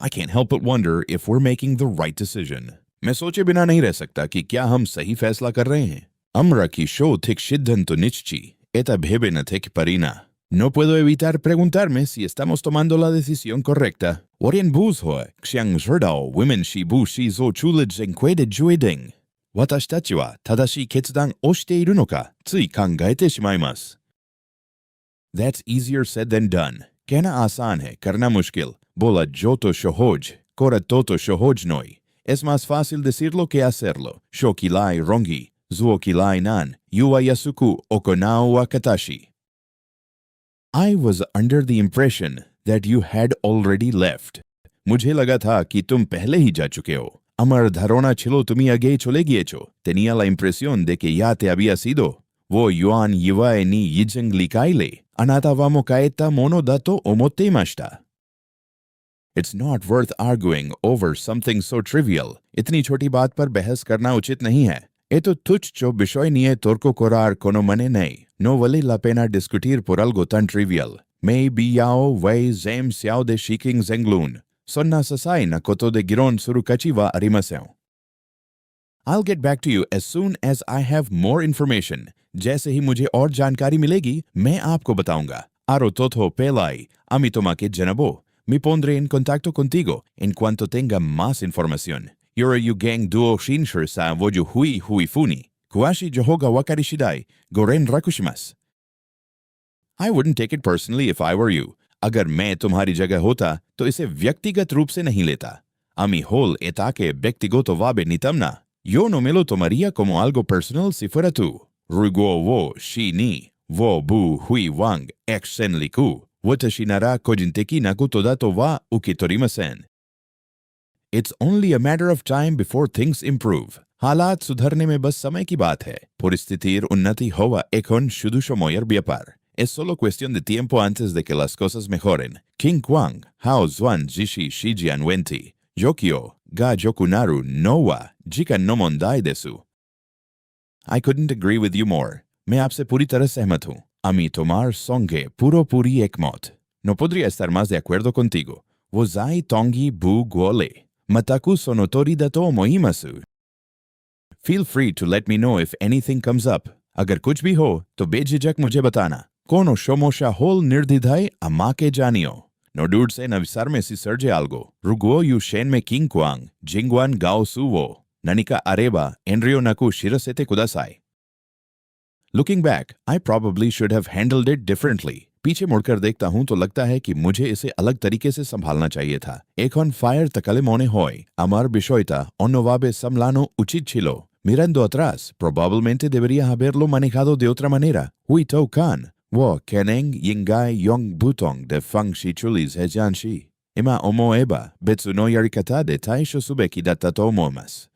I can't help but wonder if we're making the right decision. मैं सोचे बिना नहीं रह सकता कि क्या हम सही फैसला कर रहे हैं. Amra quixo tic shiddanto nichi, eta bebenatek parina. No puedo evitar preguntarme si estamos tomando la decisión correcta. Orien buzhoi, xiang zherdao, women shi bu shi zo chulid zenquede jueding. Watashitachi wa tadashi ketsudan o shite iru no ka, tsui kangaete shimaimasu. That's easier said than done. कहना आसान है, करना मुश्किल. Bola yo to shohoj, kora toto shohoj noi. Es más fácil decirlo que hacerlo. Shokilai rongi. Zuokilai nan, yua yasuku okonao wa katashi. I was under the impression that you had already left. मुझे लगा था कि तुम पहले ही जा चुके हो. Amar dharona chilo tumi age chole giecho. Tenía la impresión de que ya te había sido. Wo yuan yiwae ni yijeng likaile. Anata wamo kaeta mono dato omotemashita. It's not worth arguing over something so trivial. इतनी छोटी बात पर बहस करना उचित नहीं है. Eto tucho bishoy torko korar kono mane nei. No vale la pena discutir por algo tan trivial. May biyao wei zem xiao de shiking zenglun. Sonna sasai na koto de giron surukachi wa arimaseo. I'll get back to you as soon as I have more information. जैसे ही मुझे और जानकारी मिलेगी, मैं आपको बताऊंगा. Aro toto pelai, amitoma que janabo. Me pondré en contacto contigo en cuanto tenga más información. Yora yu gang duo shinshir sa woju hui funi. Kuashi johoga wakari shidai, goren rakushimasu. I wouldn't take it personally if I were you. अगर मैं तुम्हारी जगह होता, तो इसे व्यक्तिगत रूप से नहीं लेता. A mi hol etaque व्यक्तिगत vabe nitamna. Yo no me lo tomaría como algo personal si fuera tú. Rugo wo shi ni, wo bu hui wang ex sen liku. Watashinara kojinteki naku todato wa ukitorimasen. It's only a matter of time before things improve. हालात सुधरने में बस समय की बात है. परिस्थितिर उन्नति होवा ekon shudusho moyer biapar. Es solo cuestión de tiempo antes de que las cosas mejoren. King Kwang, Hao Zwan Jishi Shijian Wenti. Yokio, Ga Jokunaru Nowa, Jikan no mondai desu. I couldn't agree with you more. मैं आपसे पूरी तरह सहमत हूँ. A mi tomar songe puro puri ekmot. No podría estar más de acuerdo contigo. Wozai tongi bu guole. Mataku sonotori dato moimasu. Feel free to let me know if anything comes up. अगर कुछ भी हो, तो बेझिझक मुझे बताना. Kono shomosha hol nirdidhai amake janio. No dudes en avisarme si surge algo. Ruguo yu shen me kinkwang, jingwan gao suwo. Nanika areba, enryo naku shirasete kudasai. Looking back, I probably should have handled it differently. पीछे मुड़कर देखता हूं तो लगता है कि मुझे इसे अलग तरीके से संभालना चाहिए था. Ekon fire takalemone hoy, amar bishoita, onnovabe samlano uchit chilo. Mirando atrás, probablemente debería haberlo manejado de otra manera. Hui to kan, wo keneng yingai yong butong de fang shi chulis hejanshi. Ima omoeba, betsu no yarikata de taisho subeki datato omomas.